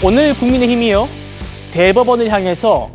오늘 국민의힘이요, 대법원을 향해서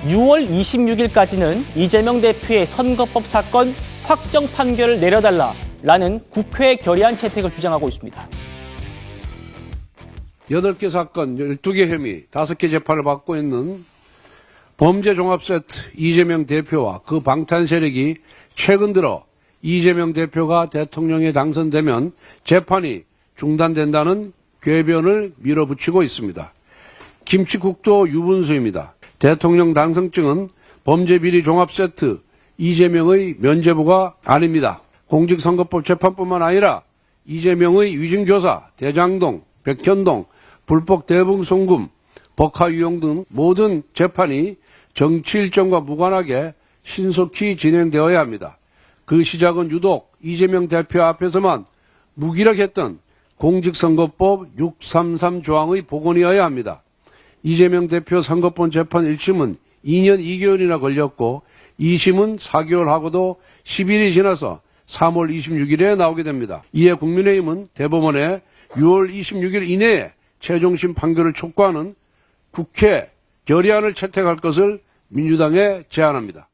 6월 26일까지는 이재명 대표의 선거법 사건 확정 판결을 내려달라라는 국회 결의안 채택을 주장하고 있습니다. 8개 사건, 12개 혐의, 5개 재판을 받고 있는 범죄 종합 세트 이재명 대표와 그 방탄 세력이 최근 들어 이재명 대표가 대통령에 당선되면 재판이 중단된다는 궤변을 밀어붙이고 있습니다. 김치국도 유분수입니다. 대통령 당선증은 범죄비리 종합 세트 이재명의 면죄부가 아닙니다. 공직선거법 재판뿐만 아니라 이재명의 위증교사, 대장동, 백현동, 불법 대북송금, 법화유용 등 모든 재판이 정치 일정과 무관하게 신속히 진행되어야 합니다. 그 시작은 유독 이재명 대표 앞에서만 무기력했던 공직선거법 633 조항의 복원이어야 합니다. 이재명 대표 선거법 재판 1심은 2년 2개월이나 걸렸고 2심은 4개월 하고도 10일이 지나서 3월 26일에 나오게 됩니다. 이에 국민의힘은 대법원에 6월 26일 이내에 최종심 판결을 촉구하는 국회 결의안을 채택할 것을 민주당에 제안합니다.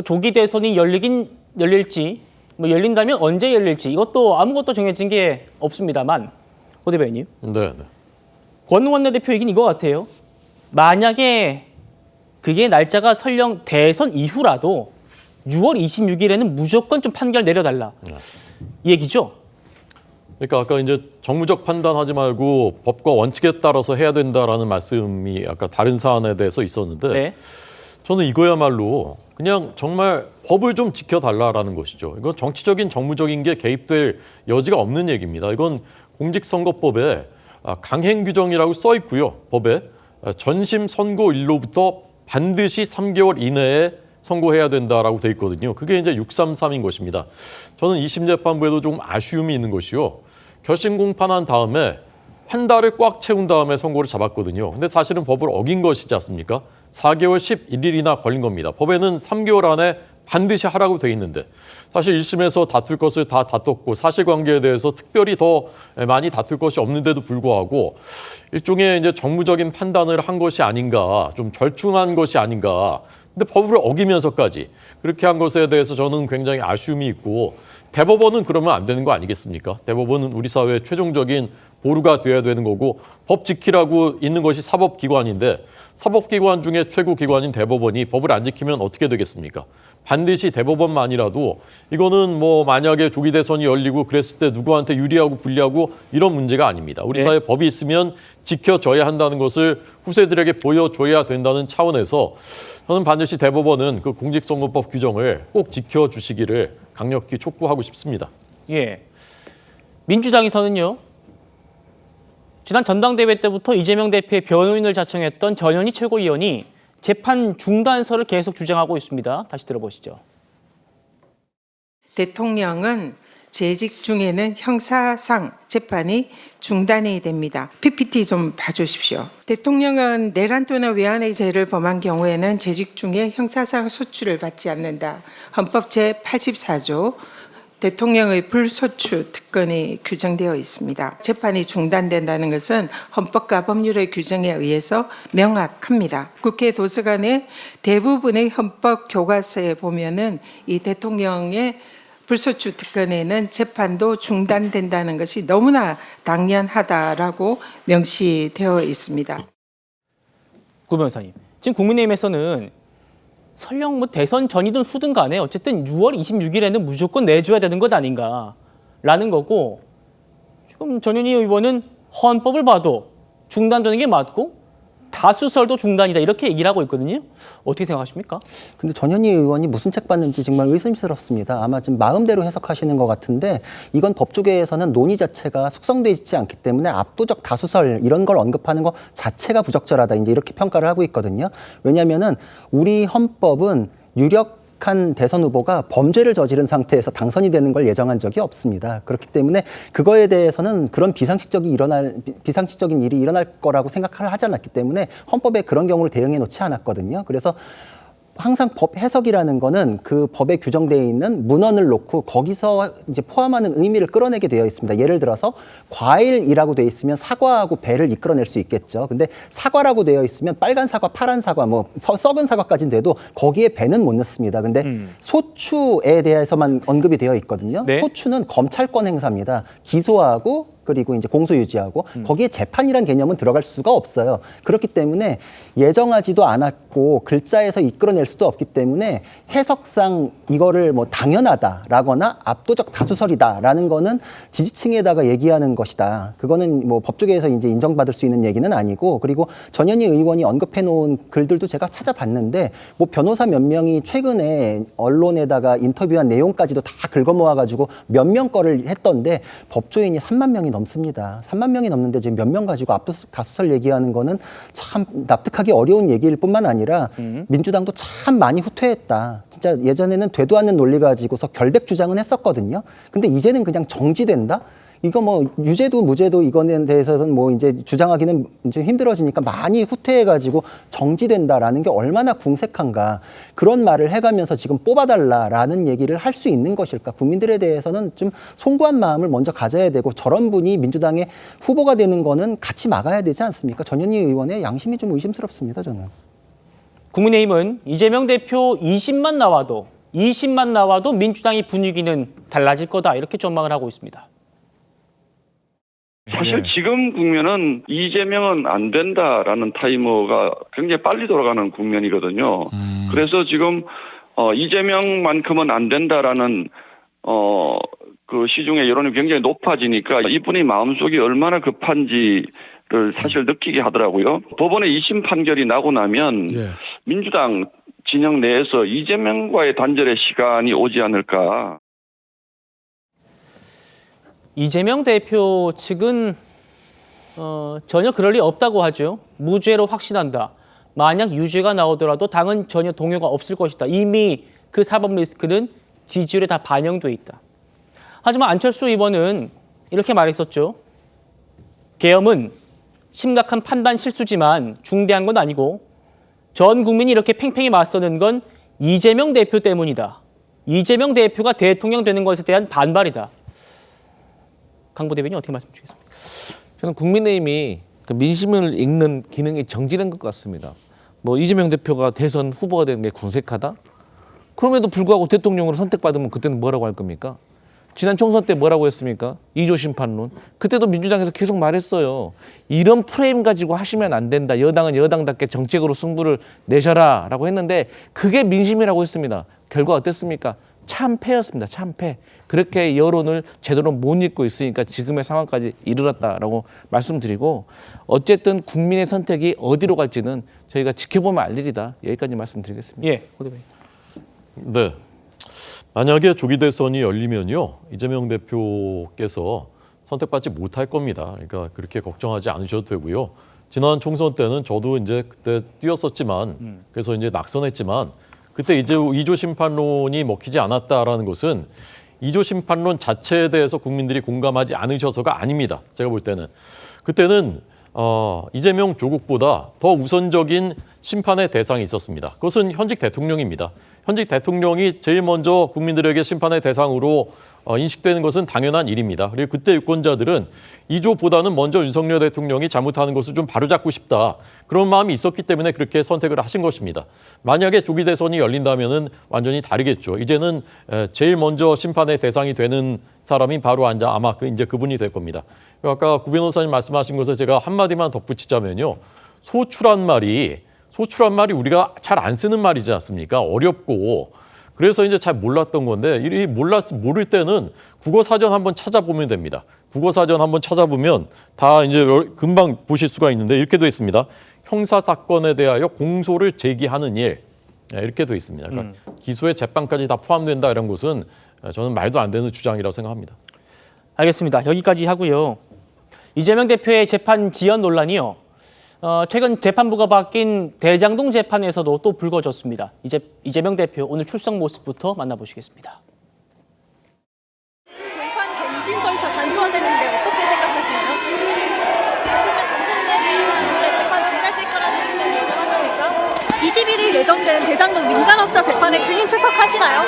조기 대선이 열릴지, 열린다면 언제 열릴지 이것도 아무것도 정해진 게 없습니다만, 호 대변인. 네. 권 원내대표 얘기는 이거 같아요. 만약에 그게 날짜가 설령 대선 이후라도 6월 26일에는 무조건 좀 판결 내려달라. 이 얘기죠? 그러니까 아까 이제 정무적 판단하지 말고 법과 원칙에 따라서 해야 된다라는 말씀이 아까 다른 사안에 대해서 있었는데 네. 저는 이거야말로 그냥 정말 법을 좀 지켜달라라는 것이죠. 이건 정치적인 정무적인 게 개입될 여지가 없는 얘기입니다. 이건 공직선거법에 강행 규정이라고 써 있고요. 법에 전심 선고일로부터 반드시 3개월 이내에 선고해야 된다라고 돼 있거든요. 그게 이제 633인 것입니다. 저는 2심 재판부에도 좀 아쉬움이 있는 것이요. 결심 공판한 다음에 한 달을 꽉 채운 다음에 선고를 잡았거든요. 근데 사실은 법을 어긴 것이지 않습니까? 4개월 11일이나 걸린 겁니다. 법에는 3개월 안에 반드시 하라고 돼 있는데 사실 1심에서 다툴 것을 다 다퉜고 사실관계에 대해서 특별히 더 많이 다툴 것이 없는데도 불구하고 일종의 이제 정무적인 판단을 한 것이 아닌가, 좀 절충한 것이 아닌가. 근데 법을 어기면서까지 그렇게 한 것에 대해서 저는 굉장히 아쉬움이 있고 대법원은 그러면 안 되는 거 아니겠습니까? 대법원은 우리 사회의 최종적인 보루가 돼야 되는 거고 법 지키라고 있는 것이 사법기관인데 사법기관 중에 최고기관인 대법원이 법을 안 지키면 어떻게 되겠습니까? 반드시 대법원만이라도 이거는 뭐 만약에 조기 대선이 열리고 그랬을 때 누구한테 유리하고 불리하고 이런 문제가 아닙니다. 우리 사회에 법이 있으면 지켜져야 한다는 것을 후세들에게 보여줘야 된다는 차원에서 저는 반드시 대법원은 그 공직선거법 규정을 꼭 지켜주시기를 강력히 촉구하고 싶습니다. 예. 민주당에서는요, 지난 전당대회 때부터 이재명 대표의 변호인을 자청했던 전현희 최고위원이 재판 중단서를 계속 주장하고 있습니다. 다시 들어보시죠. 대통령은 재직 중에는 형사상 재판이 중단이 됩니다. PPT 좀 봐주십시오. 대통령은 내란 또는 외환의 죄를 범한 경우에는 재직 중에 형사상 소추를 받지 않는다. 헌법 제84조 대통령의 불소추 특권이 규정되어 있습니다. 재판이 중단된다는 것은 헌법과 법률의 규정에 의해서 명확합니다. 국회 도서관의 대부분의 헌법 교과서에 보면은 이 대통령의 불소추 특권에는 재판도 중단된다는 것이 너무나 당연하다라고 명시되어 있습니다. 구 변호사님, 지금 국민의힘에서는 설령 뭐 대선 전이든 후든 간에 어쨌든 6월 26일에는 무조건 내줘야 되는 것 아닌가라는 거고, 지금 전현희 의원은 헌법을 봐도 중단되는 게 맞고 다수설도 중단이다 이렇게 얘기를 하고 있거든요. 어떻게 생각하십니까? 근데 전현희 의원이 무슨 책 봤는지 정말 의심스럽습니다. 아마 좀 마음대로 해석하시는 것 같은데 이건 법조계에서는 논의 자체가 숙성되어 있지 않기 때문에 압도적 다수설 이런 걸 언급하는 것 자체가 부적절하다 이제 이렇게 평가를 하고 있거든요. 왜냐하면은 우리 헌법은 유력한 대선 후보가 범죄를 저지른 상태에서 당선이 되는 걸 예정한 적이 없습니다. 그렇기 때문에 그거에 대해서는 그런 비상식적인 일이 일어날 거라고 생각을 하지 않았기 때문에 헌법에 그런 경우를 대응해 놓지 않았거든요. 그래서 항상 법 해석이라는 거는 그 법에 규정되어 있는 문헌을 놓고 거기서 이제 포함하는 의미를 끌어내게 되어 있습니다. 예를 들어서 과일이라고 되어 있으면 사과하고 배를 이끌어낼 수 있겠죠. 근데 사과라고 되어 있으면 빨간 사과, 파란 사과, 뭐 썩은 사과까지는 돼도 거기에 배는 못 넣습니다. 근데 소추에 대해서만 언급이 되어 있거든요. 네. 소추는 검찰권 행사입니다. 기소하고 그리고 이제 공소 유지하고 거기에 재판이란 개념은 들어갈 수가 없어요. 그렇기 때문에 예정하지도 않았고 글자에서 이끌어낼 수도 없기 때문에 해석상 이거를 뭐 당연하다라거나 압도적 다수설이다라는 거는 지지층에다가 얘기하는 것이다. 그거는 뭐 법조계에서 이제 인정받을 수 있는 얘기는 아니고, 그리고 전현희 의원이 언급해 놓은 글들도 제가 찾아봤는데 뭐 변호사 몇 명이 최근에 언론에다가 인터뷰한 내용까지도 다 긁어 모아가지고 몇 명 거를 했던데 법조인이 3만 명이 넘습니다. 3만 명이 넘는데 지금 몇 명 가지고 압도적 다수설 얘기하는 거는 참 납득하기 어려운 얘기일 뿐만 아니라 민주당도 참 많이 후퇴했다. 진짜 예전에는 되도 않는 논리 가지고서 결백 주장은 했었거든요. 근데 이제는 그냥 정지된다? 이거 뭐 유죄도 무죄도 이거에 대해서는 뭐 이제 주장하기는 좀 힘들어지니까 많이 후퇴해가지고 정지된다라는 게 얼마나 궁색한가. 그런 말을 해가면서 지금 뽑아달라라는 얘기를 할 수 있는 것일까. 국민들에 대해서는 좀 송구한 마음을 먼저 가져야 되고, 저런 분이 민주당의 후보가 되는 거는 같이 막아야 되지 않습니까? 전현희 의원의 양심이 좀 의심스럽습니다, 저는. 국민의힘은 이재명 대표 20만 나와도 민주당의 분위기는 달라질 거다, 이렇게 전망을 하고 있습니다. 사실 지금 국면은 이재명은 안 된다라는 타이머가 굉장히 빨리 돌아가는 국면이거든요. 그래서 지금 이재명만큼은 안 된다라는 그 시중의 여론이 굉장히 높아지니까 이분이 마음속이 얼마나 급한지를 사실 느끼게 하더라고요. 법원의 2심 판결이 나고 나면 민주당 진영 내에서 이재명과의 단절의 시간이 오지 않을까. 이재명 대표 측은 전혀 그럴 리 없다고 하죠. 무죄로 확신한다. 만약 유죄가 나오더라도 당은 전혀 동요가 없을 것이다. 이미 그 사법 리스크는 지지율에 다 반영돼 있다. 하지만 안철수 의원은 이렇게 말했었죠. 계엄은 심각한 판단 실수지만 중대한 건 아니고 전 국민이 이렇게 팽팽히 맞서는 건 이재명 대표 때문이다. 이재명 대표가 대통령 되는 것에 대한 반발이다. 강 부대변인 어떻게 말씀 주시겠습니까? 저는 국민의힘이 그 민심을 읽는 기능이 정지된 것 같습니다. 뭐 이재명 대표가 대선 후보가 되는 게 궁색하다? 그럼에도 불구하고 대통령으로 선택받으면 그때는 뭐라고 할 겁니까? 지난 총선 때 뭐라고 했습니까? 2조 심판론. 그때도 민주당에서 계속 말했어요. 이런 프레임 가지고 하시면 안 된다. 여당은 여당답게 정책으로 승부를 내셔라 라고 했는데 그게 민심이라고 했습니다. 결과 어땠습니까? 참패였습니다. 참패. 그렇게 여론을 제대로 못 읽고 있으니까 지금의 상황까지 이르렀다라고 말씀드리고, 어쨌든 국민의 선택이 어디로 갈지는 저희가 지켜보면 알 일이다. 여기까지 말씀드리겠습니다. 예, 부대변인. 네. 만약에 조기 대선이 열리면요, 이재명 대표께서 선택받지 못할 겁니다. 그러니까 그렇게 걱정하지 않으셔도 되고요. 지난 총선 때는 저도 이제 그때 뛰었었지만, 그래서 이제 낙선했지만, 그때 이제 2조 심판론이 먹히지 않았다라는 것은 2조 심판론 자체에 대해서 국민들이 공감하지 않으셔서가 아닙니다. 제가 볼 때는. 그때는 이재명 조국보다 더 우선적인 심판의 대상이 있었습니다. 그것은 현직 대통령입니다. 현직 대통령이 제일 먼저 국민들에게 심판의 대상으로 인식되는 것은 당연한 일입니다. 그리고 그때 유권자들은 2조보다는 먼저 윤석열 대통령이 잘못하는 것을 좀 바로잡고 싶다. 그런 마음이 있었기 때문에 그렇게 선택을 하신 것입니다. 만약에 조기 대선이 열린다면은 완전히 다르겠죠. 이제는 제일 먼저 심판의 대상이 되는 사람이 바로 아마 이제 그분이 될 겁니다. 아까 구 변호사님 말씀하신 것에 제가 한마디만 덧붙이자면요. 소추란 말이 우리가 잘 안 쓰는 말이지 않습니까? 어렵고. 그래서 이제 잘 몰랐던 건데, 모를 때는 국어사전 한번 찾아보면 됩니다. 국어사전 한번 찾아보면 다 이제 금방 보실 수가 있는데, 이렇게 돼 있습니다. 형사사건에 대하여 공소를 제기하는 일. 이렇게 돼 있습니다. 그러니까 기소에 재판까지 다 포함된다 이런 것은 저는 말도 안 되는 주장이라고 생각합니다. 알겠습니다. 여기까지 하고요. 이재명 대표의 재판 지연 논란이요. 최근 재판부가 바뀐 대장동 재판에서도 또 불거졌습니다. 이재명 대표 오늘 출석 모습부터 만나보시겠습니다. 공판 갱신 절차 단순화되는데 어떻게 생각하시나요? 그러면 당선되면 이제 재판 중단될 거라는 입장 예상하십니까? 11일 예정된 대장동 민간업자 재판에 증인 출석하시나요?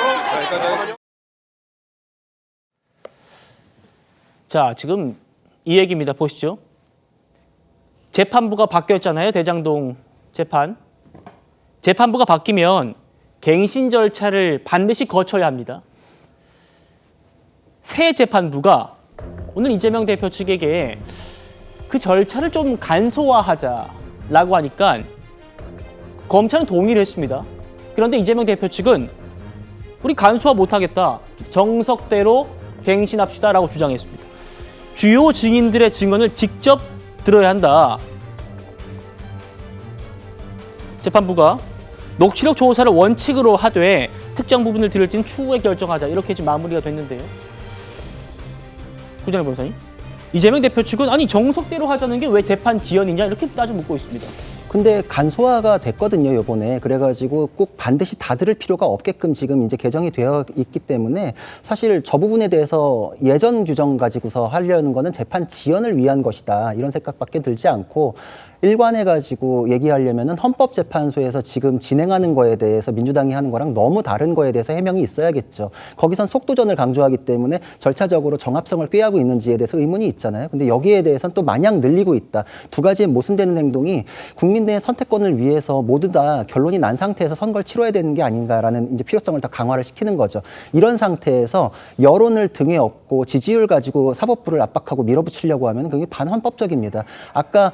자, 지금 이 얘기입니다. 보시죠. 재판부가 바뀌었잖아요. 대장동 재판. 재판부가 바뀌면 갱신 절차를 반드시 거쳐야 합니다. 새 재판부가 오늘 이재명 대표 측에게 그 절차를 좀 간소화하자라고 하니까 검찰은 동의를 했습니다. 그런데 이재명 대표 측은 우리 간소화 못하겠다. 정석대로 갱신합시다라고 주장했습니다. 주요 증인들의 증언을 직접 들어야 한다. 재판부가 녹취록 조사를 원칙으로 하되 특정 부분을 들을지는 추후에 결정하자. 이렇게 지금 마무리가 됐는데요. 구전의 변호사님. 이재명 대표 측은 아니 정석대로 하자는 게 왜 재판 지연이냐 이렇게 따져 묻고 있습니다. 근데 간소화가 됐거든요, 이번에. 그래가지고 꼭 반드시 다 들을 필요가 없게끔 지금 이제 개정이 되어 있기 때문에 사실 저 부분에 대해서 예전 규정 가지고서 하려는 거는 재판 지연을 위한 것이다. 이런 생각밖에 들지 않고 일관해가지고 얘기하려면은 헌법재판소에서 지금 진행하는 거에 대해서 민주당이 하는 거랑 너무 다른 거에 대해서 해명이 있어야겠죠. 거기선 속도전을 강조하기 때문에 절차적으로 정합성을 꾀하고 있는지에 대해서 의문이 있잖아요. 근데 여기에 대해서는 또 마냥 늘리고 있다. 두 가지의 모순되는 행동이 국민의 선택권을 위해서 모두 다 결론이 난 상태에서 선거를 치러야 되는 게 아닌가라는 이제 필요성을 더 강화를 시키는 거죠. 이런 상태에서 여론을 등에 업고 지지율 가지고 사법부를 압박하고 밀어붙이려고 하면 그게 반헌법적입니다. 아까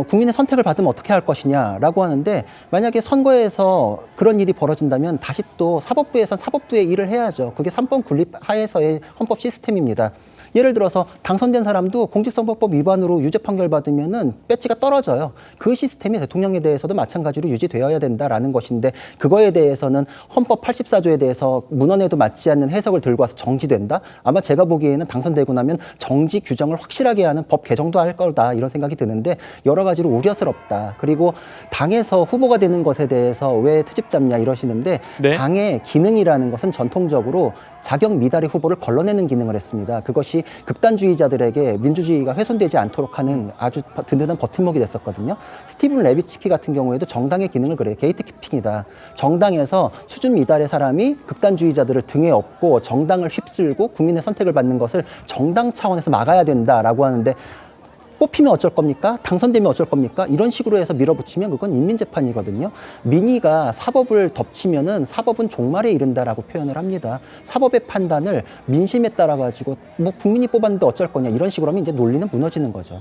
국민의 선택을 받으면 어떻게 할 것이냐라고 하는데 만약에 선거에서 그런 일이 벌어진다면 다시 또 사법부에선 사법부의 일을 해야죠. 그게 3번 군립 하에서의 헌법 시스템입니다. 예를 들어서 당선된 사람도 공직선거법 위반으로 유죄 판결 받으면은 배지가 떨어져요. 그 시스템이 대통령에 대해서도 마찬가지로 유지되어야 된다라는 것인데 그거에 대해서는 헌법 84조에 대해서 문헌에도 맞지 않는 해석을 들고 와서 정지된다? 아마 제가 보기에는 당선되고 나면 정지 규정을 확실하게 하는 법 개정도 할 거다 이런 생각이 드는데 여러 가지로 우려스럽다. 그리고 당에서 후보가 되는 것에 대해서 왜 트집 잡냐 이러시는데 네. 당의 기능이라는 것은 전통적으로 자격 미달의 후보를 걸러내는 기능을 했습니다. 그것이 극단주의자들에게 민주주의가 훼손되지 않도록 하는 아주 든든한 버팀목이 됐었거든요. 스티븐 레비츠키 같은 경우에도 정당의 기능을 그래요. 게이트키핑이다. 정당에서 수준 미달의 사람이 극단주의자들을 등에 업고 정당을 휩쓸고 국민의 선택을 받는 것을 정당 차원에서 막아야 된다라고 하는데 뽑히면 어쩔 겁니까? 당선되면 어쩔 겁니까? 이런 식으로 해서 밀어붙이면 그건 인민재판이거든요. 민의가 사법을 덮치면은 사법은 종말에 이른다라고 표현을 합니다. 사법의 판단을 민심에 따라 가지고 뭐 국민이 뽑았는데 어쩔 거냐 이런 식으로 하면 이제 논리는 무너지는 거죠.